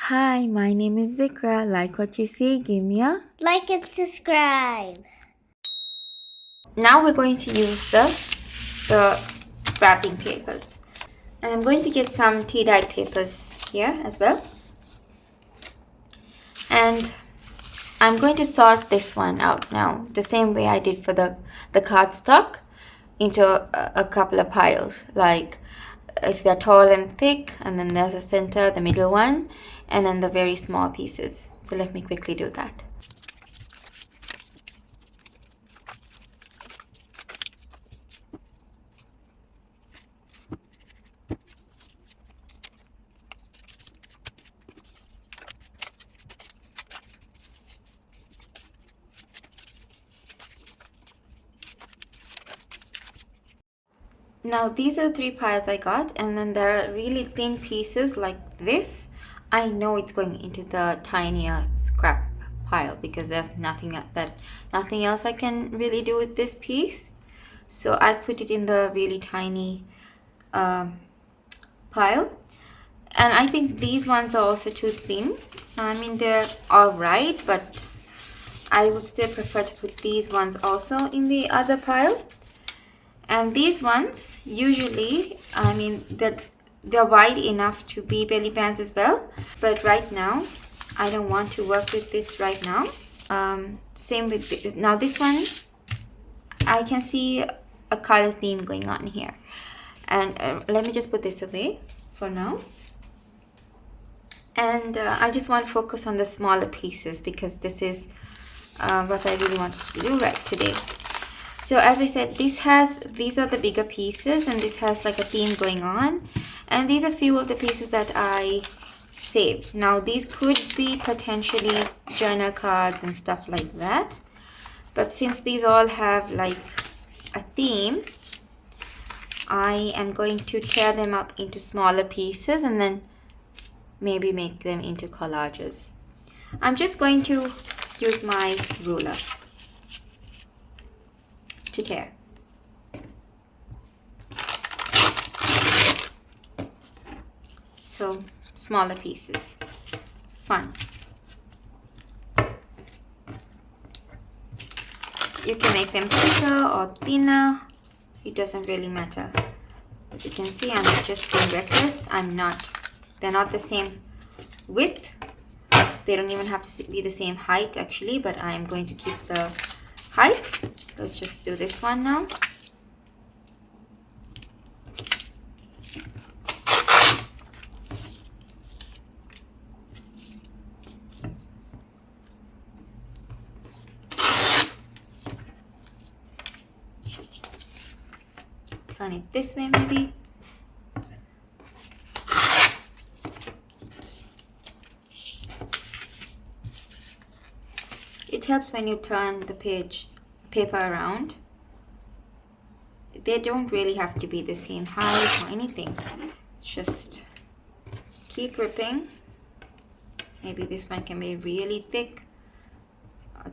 Hi, my name is Zikra. Like what you see, give me a Like and subscribe. Now we're going to use the wrapping papers. And I'm going to get some tea-dyed papers here as well. And I'm going to sort this one out now, the same way I did for the cardstock, into a couple of piles. Like if they're tall and thick, and then there's a center, the middle one, and then the very small pieces. So let me quickly do that. Now these are the three piles I got, and then there are really thin pieces like this. I know it's going into the tinier scrap pile because there's nothing else I can really do with this piece. So I've put it in the really tiny pile. And I think these ones are also too thin. I mean, they're alright, but I would still prefer to put these ones also in the other pile. And these ones, usually, I mean, they're wide enough to be belly bands as well. But right now, I don't want to work with this right now. Same with now this one, I can see a color theme going on here. And let me just put this away for now. And I just want to focus on the smaller pieces because this is what I really wanted to do right today. So as I said, these are the bigger pieces, and this has like a theme going on. And these are a few of the pieces that I saved. Now these could be potentially journal cards and stuff like that. But since these all have like a theme, I am going to tear them up into smaller pieces and then maybe make them into collages. I'm just going to use my ruler to tear. So smaller pieces, fun. You can make them thicker or thinner, it doesn't really matter. As you can see, I'm just being reckless. They're not the same width. They don't even have to be the same height actually, but I'm going to keep the height. Let's just do this one now. Turn it this way maybe. It helps when you turn the paper around. They don't really have to be the same height or anything. Just keep ripping. Maybe this one can be really thick,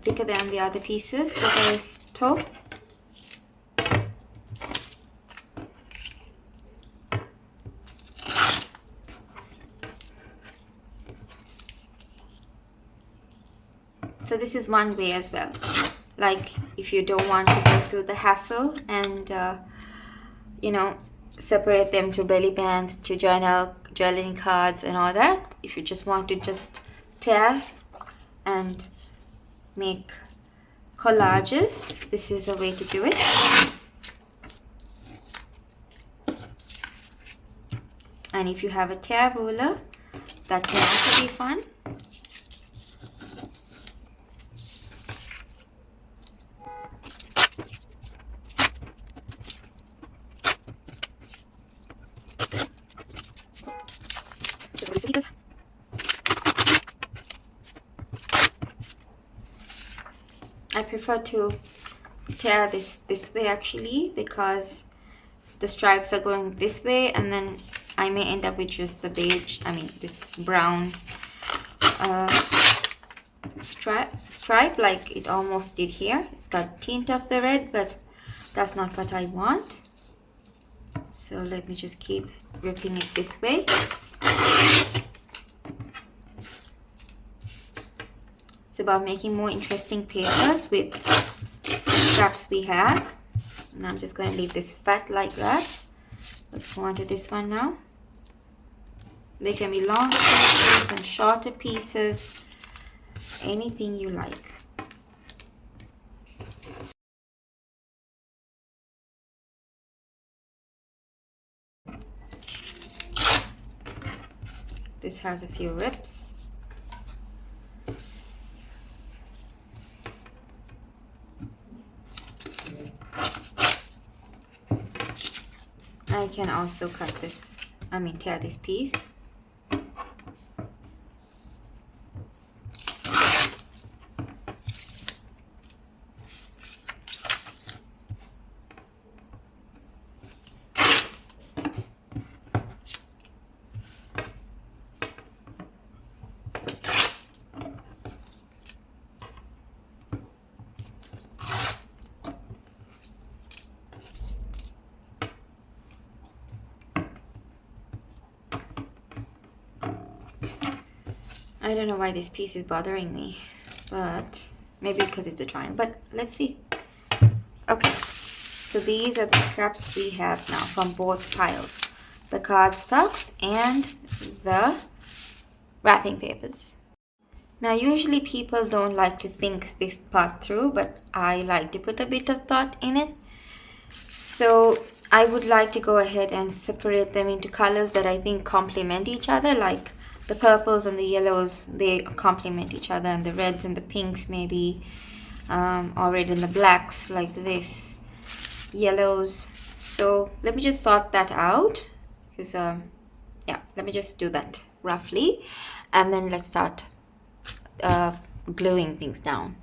thicker than the other pieces that I tore. So this is one way as well. Like if you don't want to go through the hassle and separate them to belly bands, to journaling cards and all that. If you just want to just tear and make collages, this is a way to do it. And if you have a tear ruler, that can also be fun. I prefer to tear this way actually because the stripes are going this way, and then I may end up with just the beige, this brown stripe like it almost did here. It's got tint of the red, but that's not what I want. So let me just keep ripping it this way. It's about making more interesting papers with the scraps we have. And I'm just going to leave this fat like that. Let's go on to this one now. They can be longer pieces and shorter pieces, anything you like. This has a few rips. I can also cut this, tear this piece. I don't know why this piece is bothering me, but maybe because it's a drawing, but let's see. Okay, so these are the scraps we have now from both piles, the cardstocks and the wrapping papers. Now usually people don't like to think this part through, but I like to put a bit of thought in it. So I would like to go ahead and separate them into colors that I think complement each other, like the purples and the yellows, they complement each other, and the reds and the pinks maybe, or red and the blacks like this, yellows. So let me just sort that out, because yeah, let me just do that roughly, and then let's start gluing things down.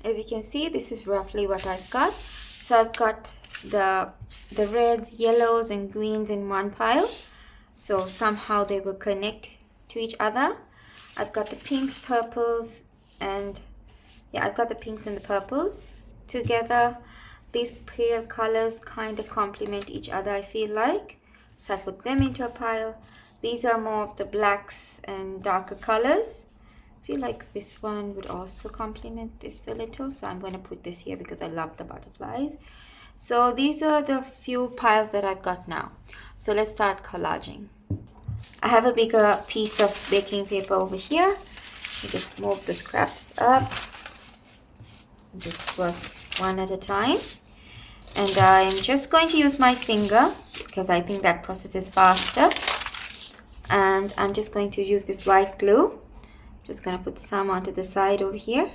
As you can see, this is roughly what I've got. So I've got the reds, yellows and greens in one pile, so somehow they will connect to each other. I've got the pinks, purples, and yeah, I've got the pinks and the purples together. These pale colors kind of complement each other, I feel like, so I put them into a pile. These are more of the blacks and darker colors. I feel like this one would also complement this a little, so I'm going to put this here because I love the butterflies. So these are the few piles that I've got now. So let's start collaging. I have a bigger piece of baking paper over here. I just move the scraps up. Just work one at a time. And I'm just going to use my finger because I think that process is faster. And I'm just going to use this white glue. Just going to put some onto the side over here.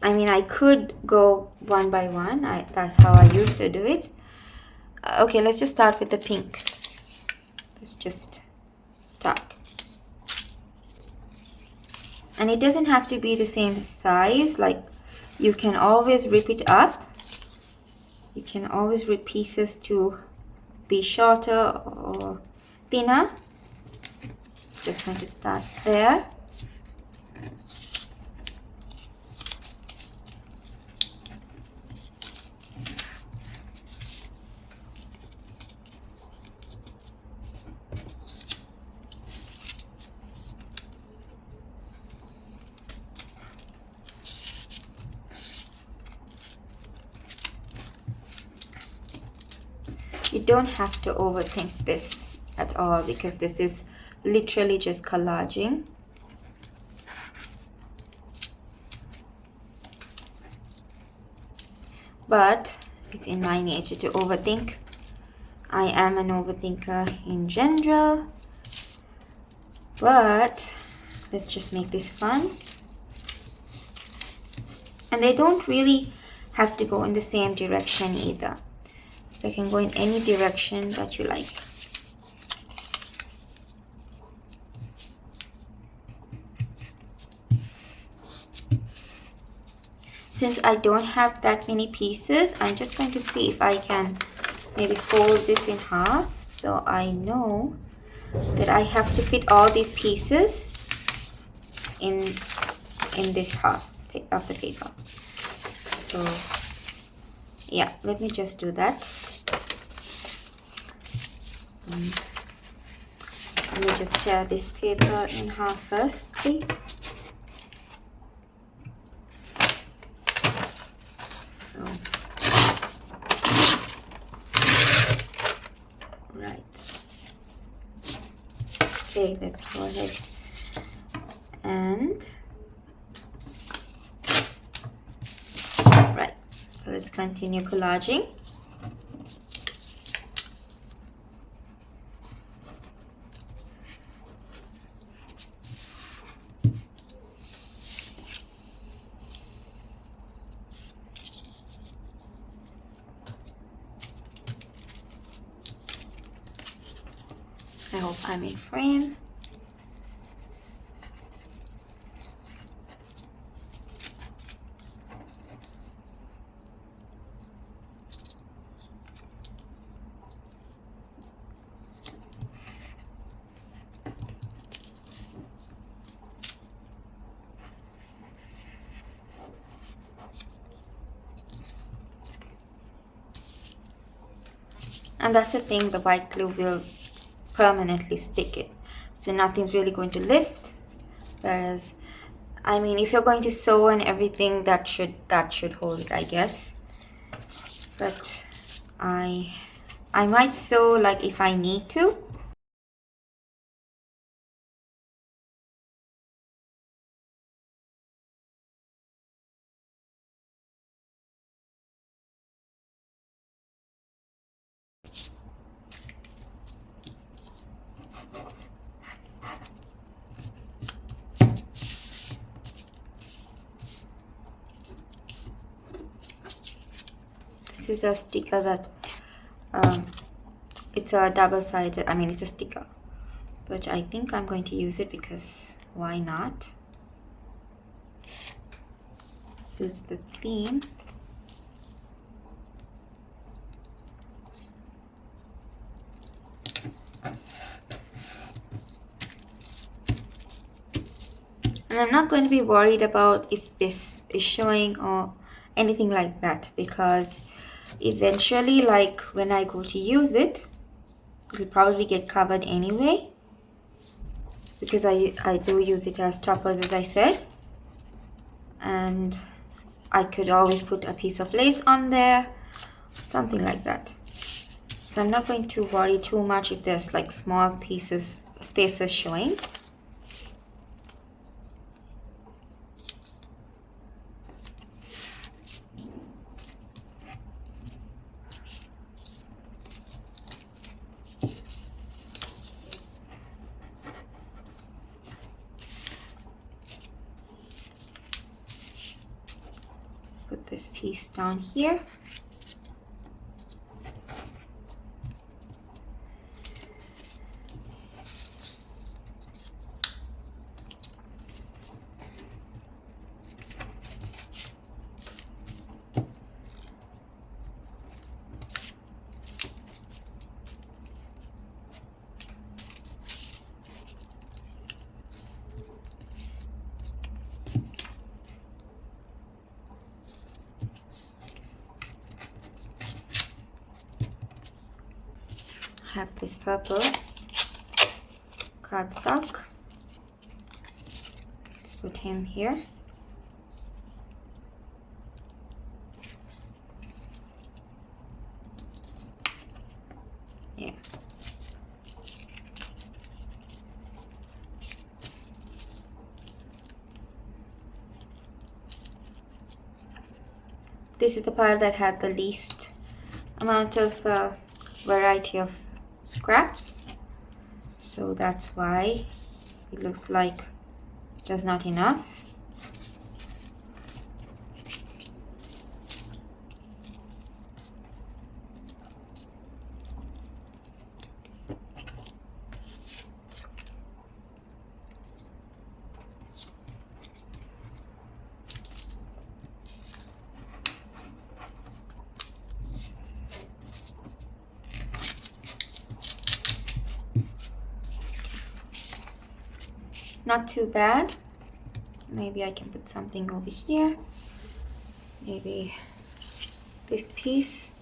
I could go one by one. That's how I used to do it. Okay, let's just start with the pink. Let's just start. And it doesn't have to be the same size. Like, you can always rip it up. You can always rip pieces to be shorter or thinner. Just going to start there. You don't have to overthink this at all because this is literally just collaging. But it's in my nature to overthink. I am an overthinker in general. But let's just make this fun. And they don't really have to go in the same direction either. They can go in any direction that you like. Since I don't have that many pieces, I'm just going to see if I can maybe fold this in half, so I know that I have to fit all these pieces in this half of the paper. So yeah, let me just do that. Let me just tear this paper in half first, okay? So, right. Okay, let's go ahead and right. So let's continue collaging. I hope I'm in frame. And that's the thing, the white glue will permanently stick it, so nothing's really going to lift. Whereas, I mean, if you're going to sew and everything, that should hold it, I guess. But I might sew like if I need to. This is a sticker that it's a double-sided, I mean it's a sticker, but I think I'm going to use it because why not? Suits the theme. And I'm not going to be worried about if this is showing or anything like that, because eventually, like when I go to use it, it'll probably get covered anyway, because I do use it as toppers, as I said. And I could always put a piece of lace on there, something like that. So I'm not going to worry too much if there's like small pieces, spaces showing. Put this piece down here. Have this purple cardstock. Let's put him here. Yeah. This is the pile that had the least amount of variety of scraps, so that's why it looks like there's not enough. not too bad. Maybe I can put something over here. Maybe this piece.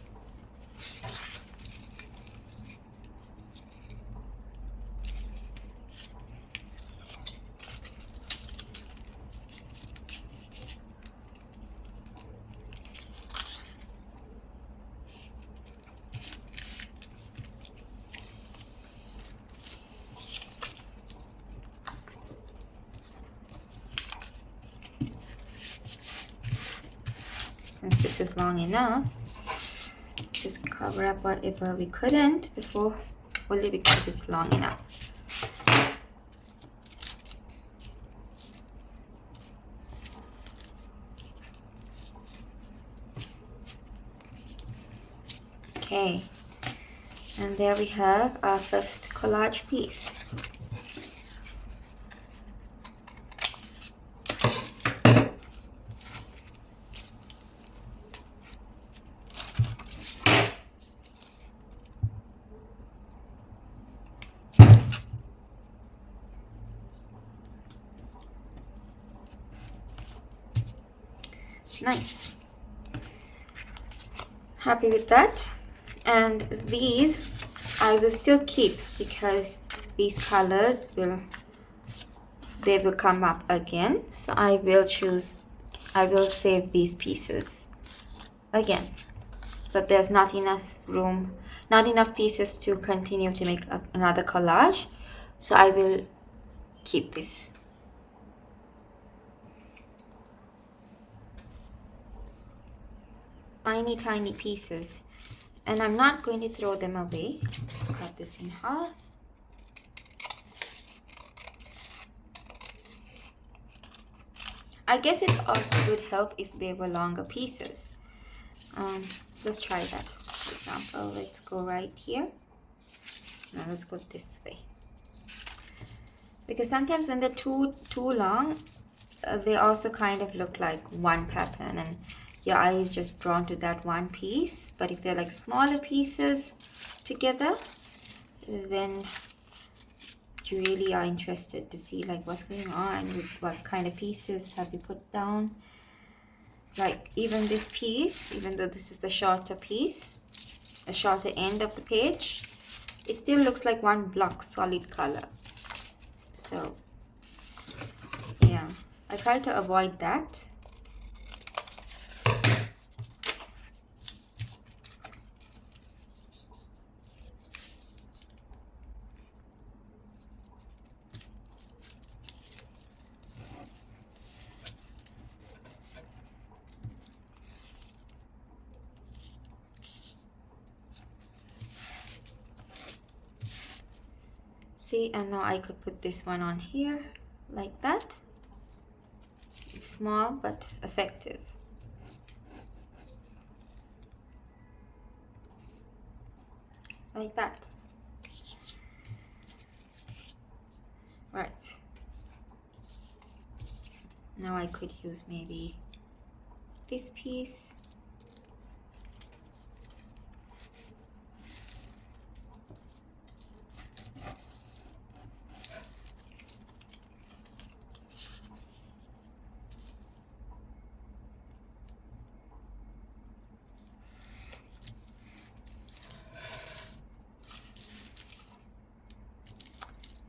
Since this is long enough, just cover up whatever we couldn't before, only because it's long enough. Okay, and there we have our first collage piece. Nice. Happy with that. And these I will still keep because these colors will come up again. So I will save these pieces again. But there's not enough room, not enough pieces to continue to make another collage. So I will keep this. Tiny pieces, and I'm not going to throw them away. Let's cut this in half. I guess it also would help if they were longer pieces. Let's try that. For example, let's go right here. Now let's go this way, because sometimes when they're too long, they also kind of look like one pattern and your eye is just drawn to that one piece. But if they're like smaller pieces together, then you really are interested to see like what's going on with what kind of pieces have you put down. Like even this piece, even though this is the shorter piece, the shorter end of the page, it still looks like one block solid color. So yeah, I try to avoid that. See, and now I could put this one on here like that. It's small but effective. Like that. Right. Now I could use maybe this piece.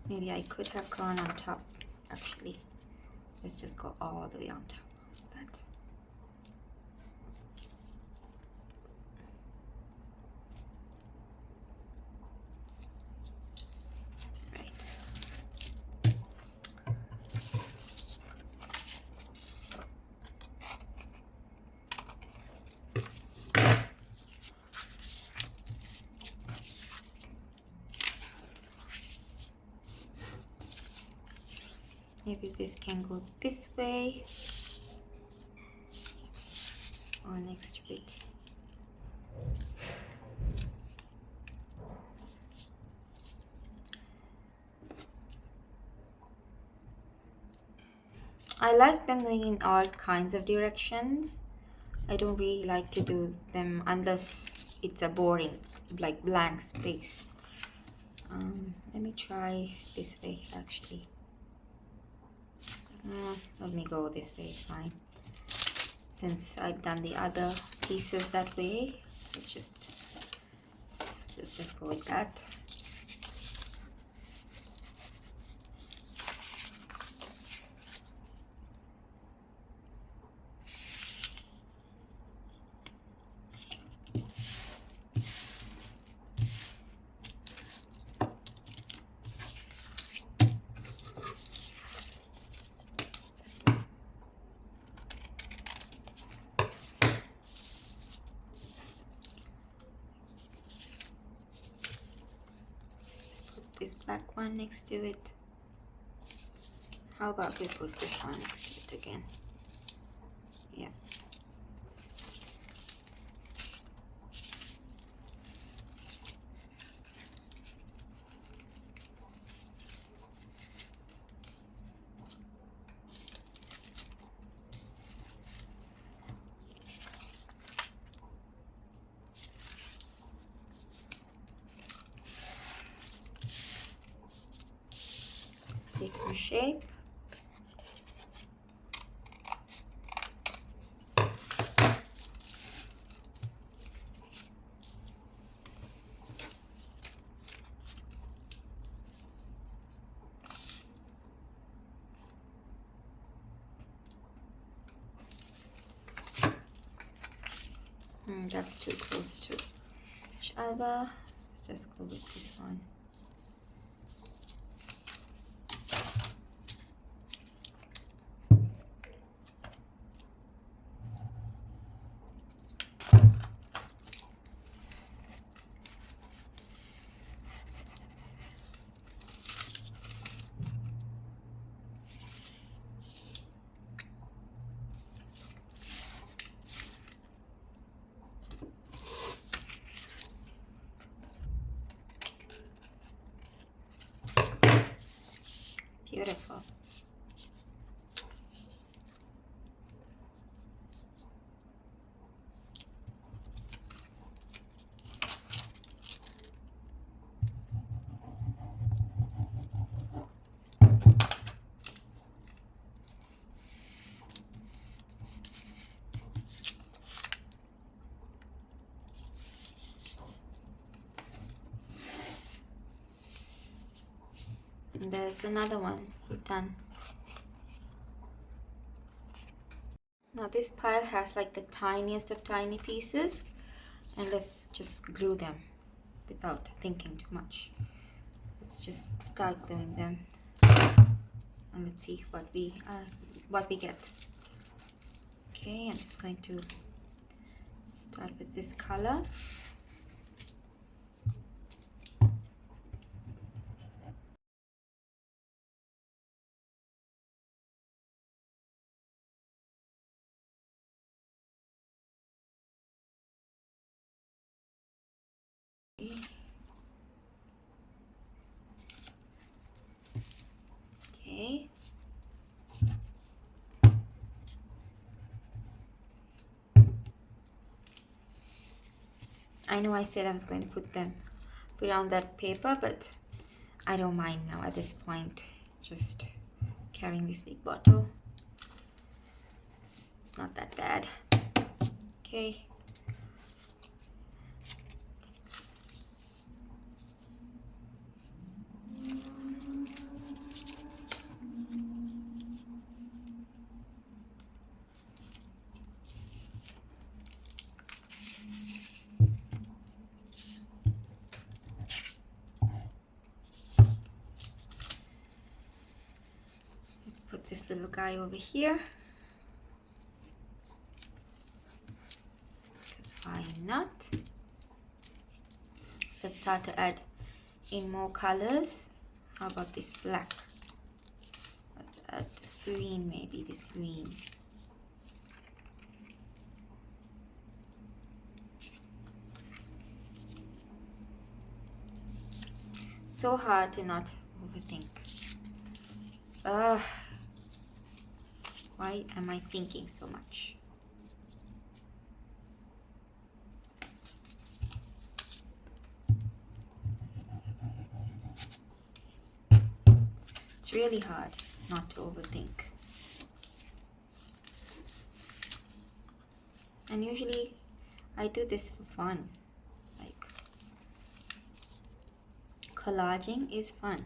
Maybe I could have gone on top, actually. Let's just go all the way on top of that. Right. Maybe this can go this way or next to it. I like them going in all kinds of directions. I don't really like to do them unless it's a boring, like blank space. Let me try this way actually. Let me go this way, it's fine. Since I've done the other pieces that way, let's just go with that. This black one next to it. How about we put this one next to it again? Yeah. Take your shape. That's too close to each other. Let's just go with this one. Beautiful. And there's another one we've done. Now this pile has like the tiniest of tiny pieces, and let's just glue them without thinking too much. Let's just start gluing them, and let's see what we get. Okay, I'm just going to start with this color. Okay. I know I said I was going to put on that paper, but I don't mind now at this point. Just carrying this big bottle. It's not that bad. Okay. Let's put this little guy over here. Because why not? Let's start to add in more colors. How about this black? Let's add this green, maybe this green. So hard to not overthink. Why am I thinking so much? It's really hard not to overthink. And usually I do this for fun. Like, collaging is fun.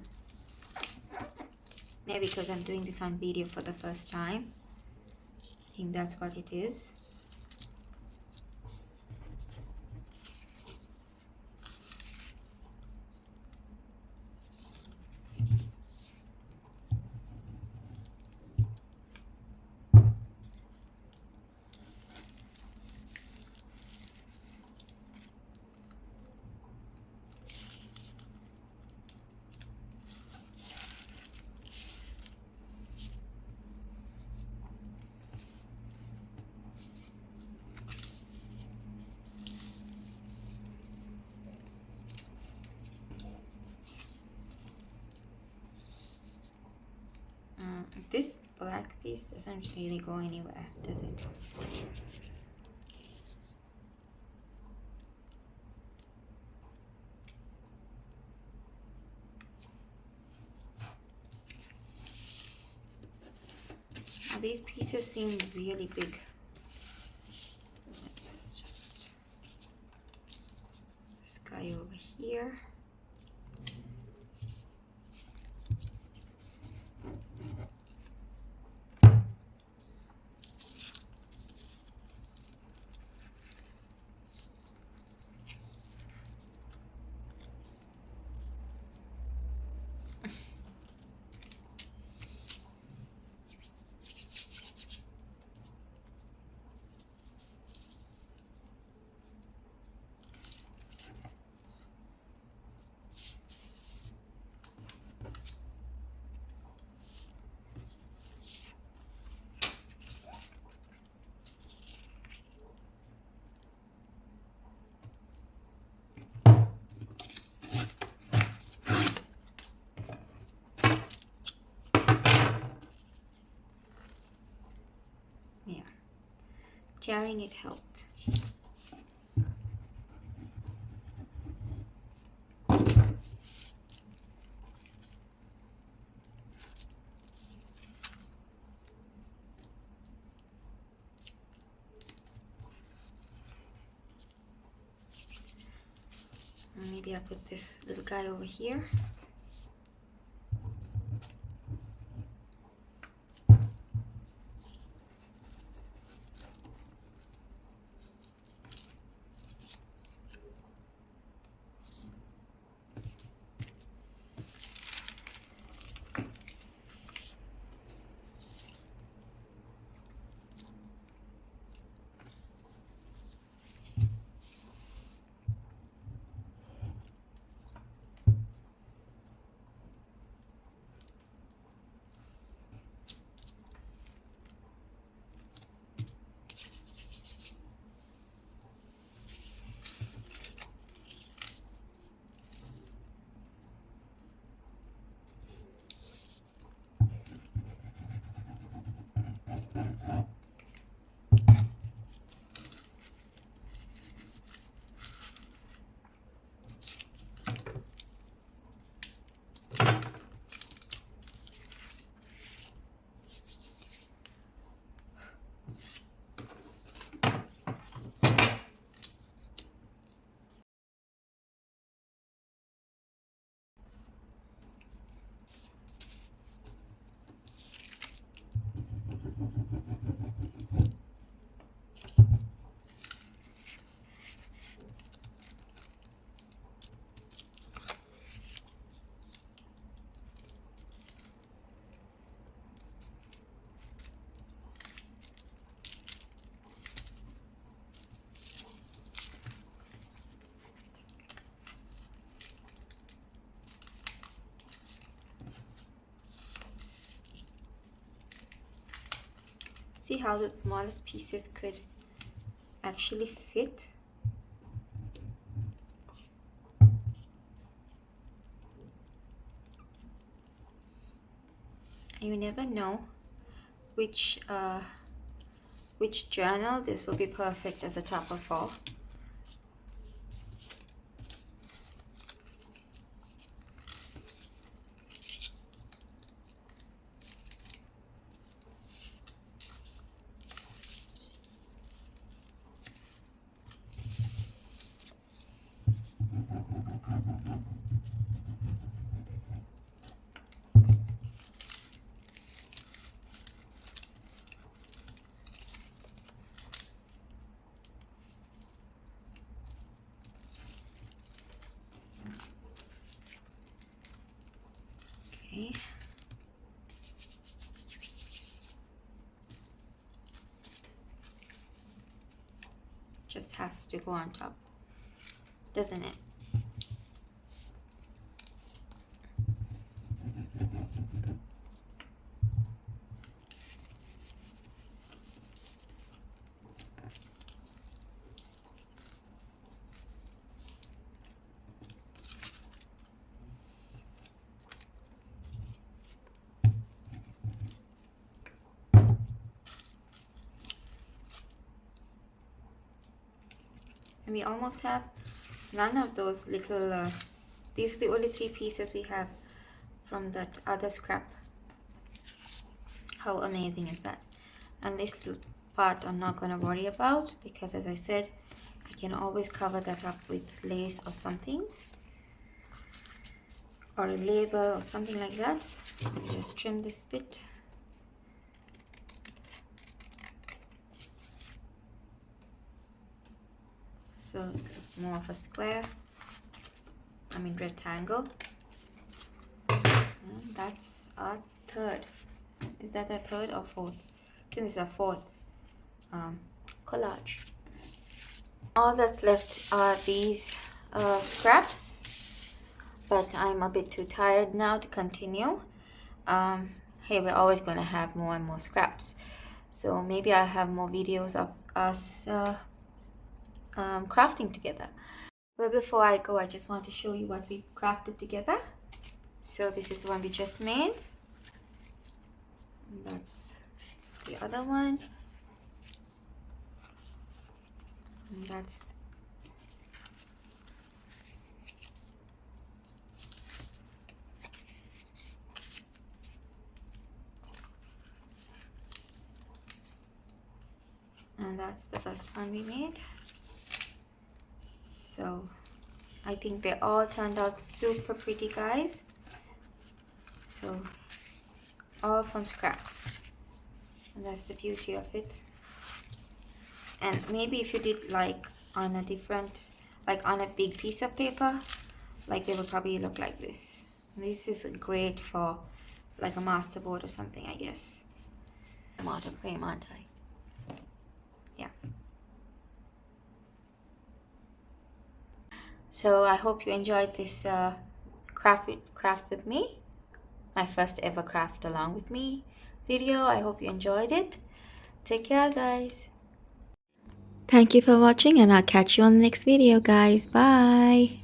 Maybe because I'm doing this on video for the first time. I think that's what it is. This black piece doesn't really go anywhere, does it? Now, these pieces seem really big. Let's just this guy over here. Yeah, tearing it helped. Maybe I'll put this little guy over here. See how the smallest pieces could actually fit? You never know which journal this will be perfect as a topper for. has to go on top, doesn't it? And we almost have none of those little these are the only 3 pieces we have from that other scrap. How amazing is that? And this little part I'm not going to worry about, because as I said, I can always cover that up with lace or something, or a label or something like that. Let me just trim this bit. So it's more of a square, rectangle. And that's our third. Is that a third or fourth? I think this is a fourth collage. All that's left are these scraps, but I'm a bit too tired now to continue. Hey, we're always going to have more and more scraps, so maybe I'll have more videos of us crafting together. But before I go, I just want to show you what we crafted together. So this is the one we just made. And that's the other one. And that's the first one we made. So I think they all turned out super pretty, guys. So all from scraps, and that's the beauty of it. And maybe if you did like on a different, like on a big piece of paper, like they would probably look like this. And this is great for like a masterboard or something, I guess. I'm out of frame, aren't I? Yeah. So I hope you enjoyed this craft with me, my first ever craft along with me video. I hope you enjoyed it. Take care, guys. Thank you for watching, and I'll catch you on the next video, guys. Bye.